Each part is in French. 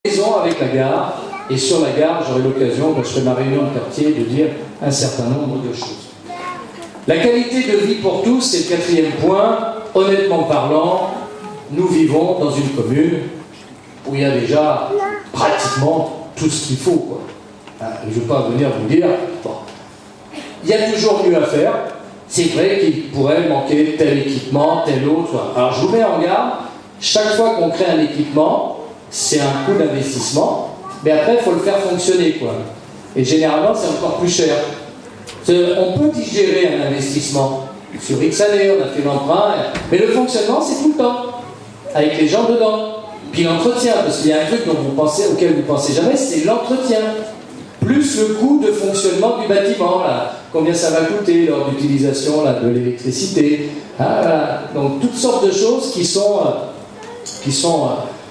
liaison avec la gare, et sur la gare, j'aurai l'occasion, quand je ferai ma réunion de quartier, de dire un certain nombre de choses. La qualité de vie pour tous, c'est le quatrième point. Honnêtement parlant, nous vivons dans une commune où il y a déjà pratiquement tout ce qu'il faut, quoi. Je ne vais pas venir vous dire, bon, il y a toujours mieux à faire. C'est vrai qu'il pourrait manquer tel équipement, tel autre. Alors je vous mets en garde, chaque fois qu'on crée un équipement, c'est un coût d'investissement, mais après il faut le faire fonctionner, quoi. Et généralement c'est encore plus cher. On peut digérer un investissement. Sur X années, on a fait l'emprunt, mais le fonctionnement c'est tout le temps, avec les gens dedans. Puis l'entretien, parce qu'il y a un truc auquel vous ne pensez jamais, c'est l'entretien. Plus le coût de fonctionnement du bâtiment, là. Combien ça va coûter lors d'utilisation de l'électricité. Voilà. Donc toutes sortes de choses qui sont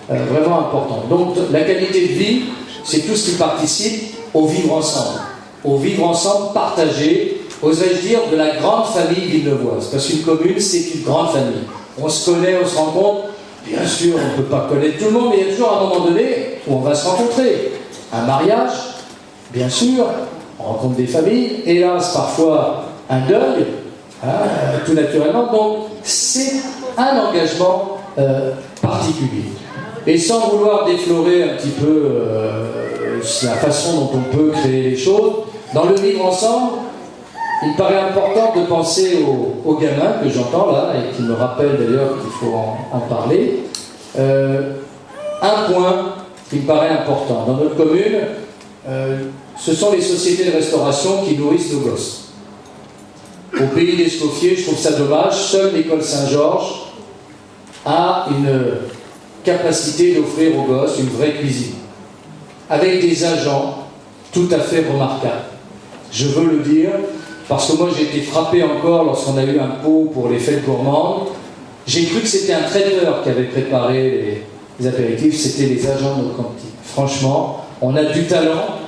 vraiment importantes. Donc la qualité de vie, c'est tout ce qui participe au vivre ensemble. Au vivre ensemble partagé, oserais-je dire, de la grande famille villeneuvoise. Parce qu'une commune, c'est une grande famille. On se connaît, on se rencontre. Bien sûr, on ne peut pas connaître tout le monde, mais il y a toujours un moment donné où on va se rencontrer. Un mariage, bien sûr, on rencontre des familles, hélas, parfois un deuil, tout naturellement. Donc, c'est un engagement particulier. Et sans vouloir déflorer un petit peu la façon dont on peut créer les choses, dans le vivre ensemble, il me paraît important de penser aux gamins que j'entends là, et qui me rappellent d'ailleurs qu'il faut en parler. Un point qui me paraît important. Dans notre commune, ce sont les sociétés de restauration qui nourrissent nos gosses. Au pays d'Escoffier, je trouve ça dommage, seule l'école Saint-Georges a une capacité d'offrir aux gosses une vraie cuisine, avec des agents tout à fait remarquables. Je veux le dire, parce que moi j'ai été frappé encore lorsqu'on a eu un pot pour les fêtes gourmandes. J'ai cru que c'était un traiteur qui avait préparé les apéritifs, c'était les agents de notre cantine. Franchement, on a du talent.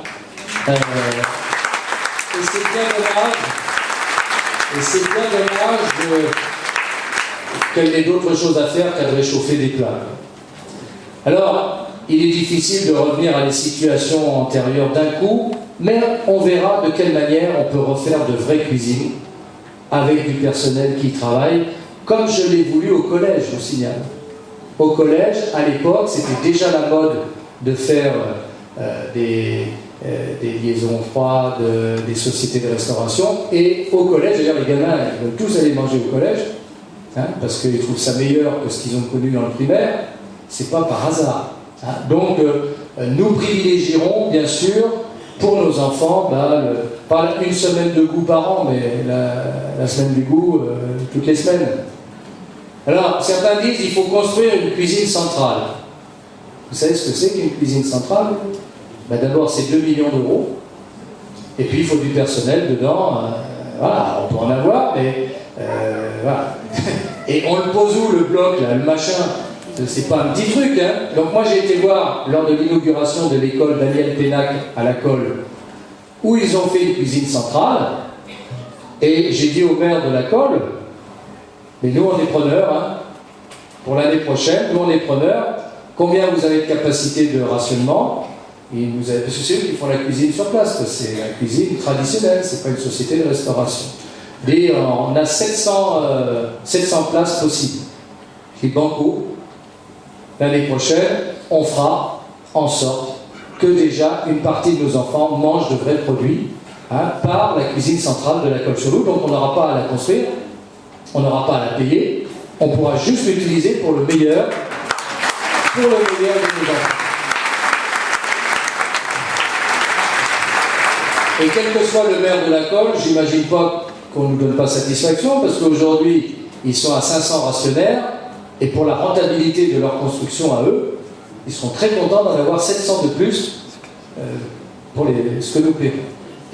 Et c'est bien dommage. Et c'est bien dommage qu'il y ait d'autres choses à faire qu'à de réchauffer des plats. Alors, il est difficile de revenir à des situations antérieures d'un coup, mais on verra de quelle manière on peut refaire de vraies cuisines avec du personnel qui travaille, comme je l'ai voulu au collège, je vous signale. Au collège, à l'époque, c'était déjà la mode de faire des liaisons froides, des sociétés de restauration, et au collège, d'ailleurs les gamins ils veulent tous aller manger au collège, parce qu'ils trouvent ça meilleur que ce qu'ils ont connu dans le primaire. C'est pas par hasard. Donc, nous privilégierons, bien sûr, pour nos enfants, pas une semaine de goût par an, mais la semaine du goût toutes les semaines. Alors, certains disent qu'il faut construire une cuisine centrale. Vous savez ce que c'est qu'une cuisine centrale? D'abord, c'est 2 millions d'euros. Et puis, il faut du personnel dedans. Voilà, on peut en avoir, mais voilà. Et on le pose où, le bloc, là, le machin? C'est pas un petit truc, hein. Donc moi j'ai été voir lors de l'inauguration de l'école Daniel Pénac à la Colle, où ils ont fait une cuisine centrale, et j'ai dit au maire de la Colle, mais nous on est preneurs, pour l'année prochaine, nous on est preneurs, combien vous avez de capacité de rationnement? Et vous avez, parce que c'est eux qui font la cuisine sur place, c'est la cuisine traditionnelle, c'est pas une société de restauration. Et on a 700 places possibles. Et banco. L'année prochaine, on fera en sorte que déjà une partie de nos enfants mangent de vrais produits par la cuisine centrale de la Colle-sur-Loup. Donc on n'aura pas à la construire, on n'aura pas à la payer, on pourra juste l'utiliser pour le meilleur de nos enfants. Et quel que soit le maire de la Colle, j'imagine pas qu'on ne nous donne pas satisfaction, parce qu'aujourd'hui, ils sont à 500 rationnaires. Et pour la rentabilité de leur construction à eux, ils seront très contents d'en avoir 700 de plus pour ce que nous paierons.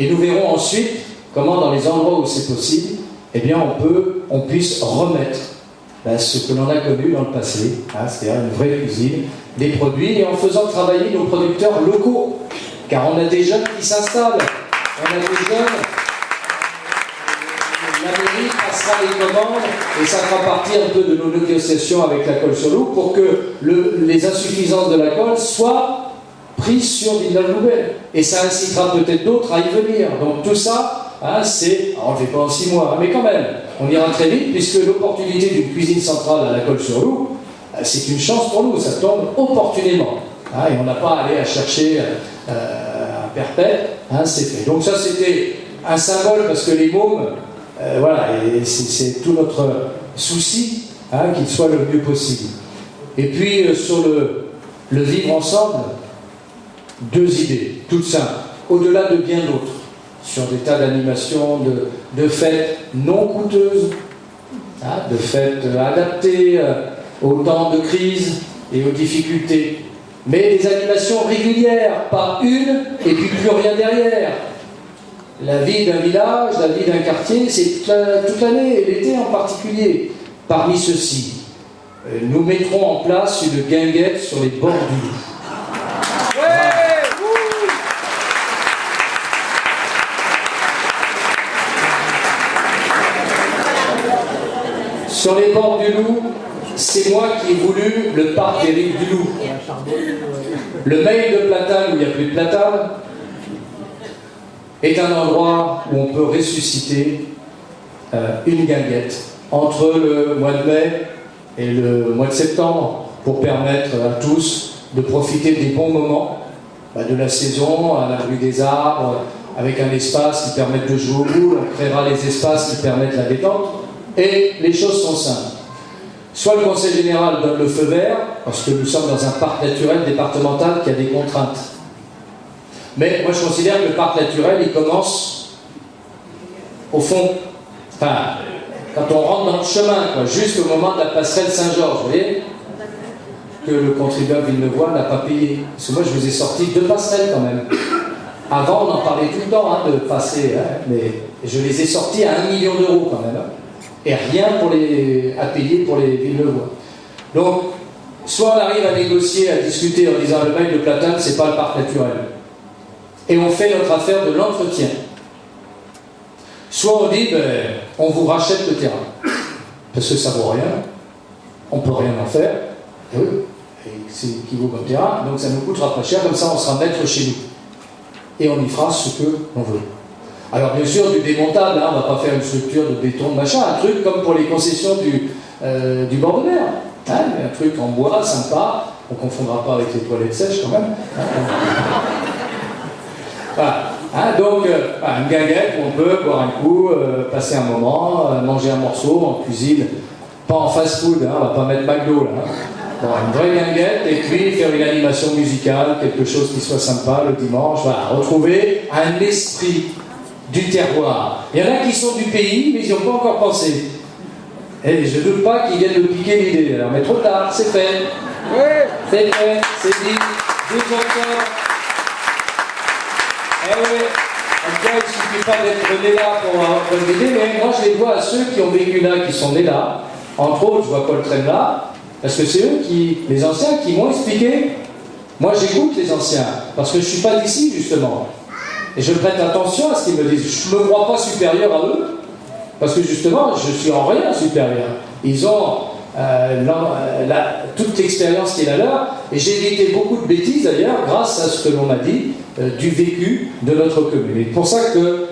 Et nous verrons ensuite comment, dans les endroits où c'est possible, eh bien, on puisse remettre ce que l'on a connu dans le passé, c'est-à-dire une vraie cuisine, des produits, et en faisant travailler nos producteurs locaux. Car on a des jeunes qui s'installent, on a des jeunes. La mairie passera les commandes et ça fera partie un peu de nos négociations avec la Colle-sur-Loup pour que les insuffisances de la Colle soient prise sur Villeneuve-Loubet. Et ça incitera peut-être d'autres à y venir. Donc tout ça, hein, c'est, on ne le fait pas en 6 mois, hein, mais quand même, on ira très vite, puisque l'opportunité d'une cuisine centrale à la Colle-sur-Loup, c'est une chance pour nous, ça tombe opportunément. Hein, et on n'a pas à aller à chercher un perpète, hein, c'est fait. Donc ça, c'était un symbole, parce que les mômes, voilà, et c'est tout notre souci, hein, qu'il soit le mieux possible. Et puis, sur le vivre ensemble, 2 idées, toutes simples, au-delà de bien d'autres, sur des tas d'animations, de fêtes non coûteuses, hein, de fêtes adaptées aux temps de crise et aux difficultés, mais des animations régulières, pas une et puis plus rien derrière. La vie d'un village, la vie d'un quartier, c'est toute l'année, et l'été en particulier. Parmi ceux-ci, nous mettrons en place une guinguette sur les bords du Loup. Sur les bords du Loup, c'est moi qui ai voulu le parc des rives du Loup. Le mail de platane où il n'y a plus de platane est un endroit où on peut ressusciter une guinguette entre le mois de mai et le mois de septembre pour permettre à tous de profiter des bons moments de la saison, à l'abri des arbres, avec un espace qui permette de jouer au boule. On créera les espaces qui permettent la détente. Et les choses sont simples. Soit le Conseil général donne le feu vert, parce que nous sommes dans un parc naturel départemental qui a des contraintes. Mais moi je considère que le parc naturel, il commence au fond, enfin, quand on rentre dans le chemin, quoi, jusqu'au moment de la passerelle Saint-Georges, vous voyez, que le contribuable villeneuvois n'a pas payé. Parce que moi je vous ai sorti 2 passerelles quand même. Avant on en parlait tout le temps de passer, hein, mais je les ai sortis à 1 million d'euros quand même. Hein. Et rien à payer pour les Villeneuvois. Donc, soit on arrive à négocier, à discuter en disant le mail de platane, c'est pas le parc naturel. Et on fait notre affaire de l'entretien. Soit on dit, on vous rachète le terrain. Parce que ça vaut rien. On peut rien en faire. Et oui, c'est qui vaut comme terrain, donc ça nous coûtera pas cher, comme ça on sera maître chez nous. Et on y fera ce que l'on veut. Alors bien sûr, du démontable, hein, on ne va pas faire une structure de béton, de machin, un truc comme pour les concessions du bord de mer. Hein, un truc en bois, sympa, on ne confondra pas avec les toilettes sèches quand même. Hein, voilà. Hein, donc, une guinguette où on peut boire un coup, passer un moment, manger un morceau en cuisine, pas en fast-food, hein, on ne va pas mettre McDo là. Hein. Bon, une vraie guinguette, et puis faire une animation musicale, quelque chose qui soit sympa le dimanche, voilà, retrouver un esprit du terroir. Il y en a qui sont du pays, mais ils n'y ont pas encore pensé. Et je ne doute pas qu'ils viennent de piquer l'idée. Alors, mais trop tard, c'est fait. Ouais. C'est fait, c'est dit. 12 octobre. Eh oui. En tout cas, il ne suffit pas d'être né là pour avoir une bonne idée, mais moi je les vois à ceux qui ont vécu là, qui sont nés là. Entre autres, je vois Paul Tremblay, parce que c'est eux les anciens, qui m'ont expliqué. Moi, j'écoute les anciens, parce que je ne suis pas d'ici, justement. Et je prête attention à ce qu'ils me disent. Je ne me crois pas supérieur à eux, parce que justement, je suis en rien supérieur. Ils ont toute l'expérience qui est la leur, et j'ai évité beaucoup de bêtises d'ailleurs, grâce à ce que l'on m'a dit, du vécu de notre commune. Et c'est pour ça que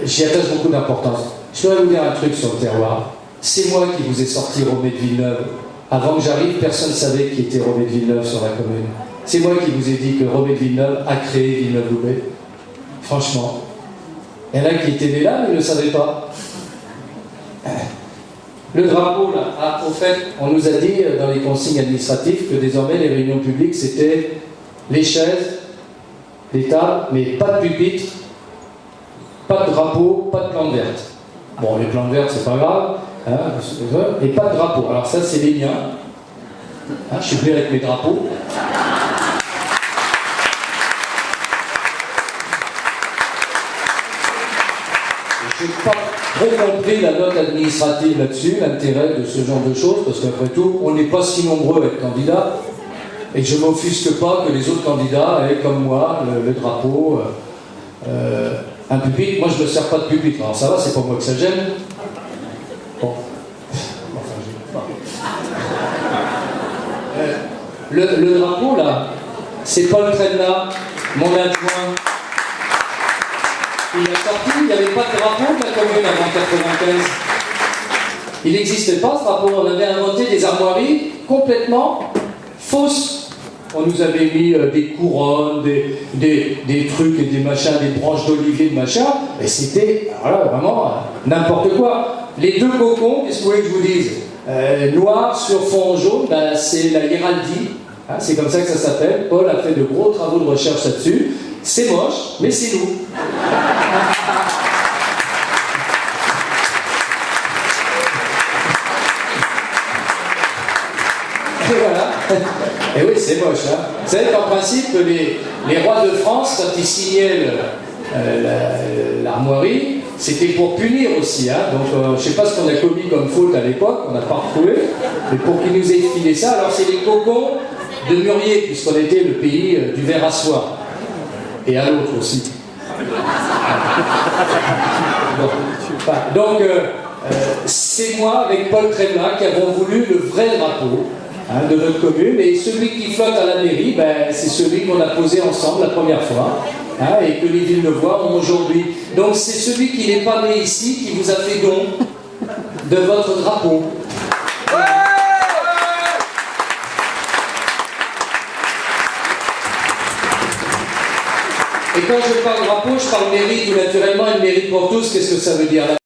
j'y attache beaucoup d'importance. Je voudrais vous dire un truc sur le terroir. C'est moi qui vous ai sorti Romée de Villeneuve. Avant que j'arrive, personne ne savait qui était Romée de Villeneuve sur la commune. C'est moi qui vous ai dit que Romée de Villeneuve a créé Villeneuve-Loubet. Franchement. Il y en a qui étaient nés là, mais ils ne le savaient pas. Le drapeau, là, au fait, on nous a dit dans les consignes administratives que désormais les réunions publiques, c'était les chaises, les tables, mais pas de pupitre, pas de drapeau, pas de plante verte. Bon, les plantes vertes, c'est pas grave, hein, et pas de drapeau. Alors ça, c'est les miens. Hein, je suis venu avec mes drapeaux. Je n'ai pas trop compris la note administrative là-dessus, l'intérêt de ce genre de choses, parce qu'après tout, on n'est pas si nombreux à être candidats, et je ne m'offusque pas que les autres candidats aient, comme moi, le drapeau, un pupitre. Moi, je ne me sers pas de pupitre, alors ça va, c'est pas moi que ça gêne. Bon. Enfin, le drapeau, là, c'est Paul Trenna, mon adjoint. Il a sorti, il n'y avait pas de drapeau de la commune avant 1995. Il n'existait pas ce drapeau, on avait inventé des armoiries complètement fausses. On nous avait mis des couronnes, des trucs et des machins, des branches d'olivier, de machin, et c'était voilà, vraiment n'importe quoi. Les deux cocons, qu'est-ce que vous voulez que je vous dise? Noir sur fond jaune, ben, c'est la héraldie, hein, c'est comme ça que ça s'appelle. Paul a fait de gros travaux de recherche là-dessus. C'est moche, mais c'est nous. Et voilà. Et oui, c'est moche. Hein. Vous savez qu'en principe, les rois de France, quand ils signaient l'armoirie, c'était pour punir aussi. Hein. Donc, je ne sais pas ce qu'on a commis comme faute à l'époque, on n'a pas retrouvé, mais pour qu'ils nous aient filé ça, alors c'est les cocons de mûrier, puisqu'on était le pays du verre à soie. Et à l'autre aussi. Donc, c'est moi, avec Paul Trenna, qui avons voulu le vrai drapeau de notre commune. Et celui qui flotte à la mairie, ben, c'est celui qu'on a posé ensemble la première fois, hein, et que les Villenevois ont aujourd'hui. Donc, c'est celui qui n'est pas né ici, qui vous a fait don de votre drapeau. Et quand je parle drapeau, je parle mairie tout naturellement, une mairie pour tous, qu'est-ce que ça veut dire là?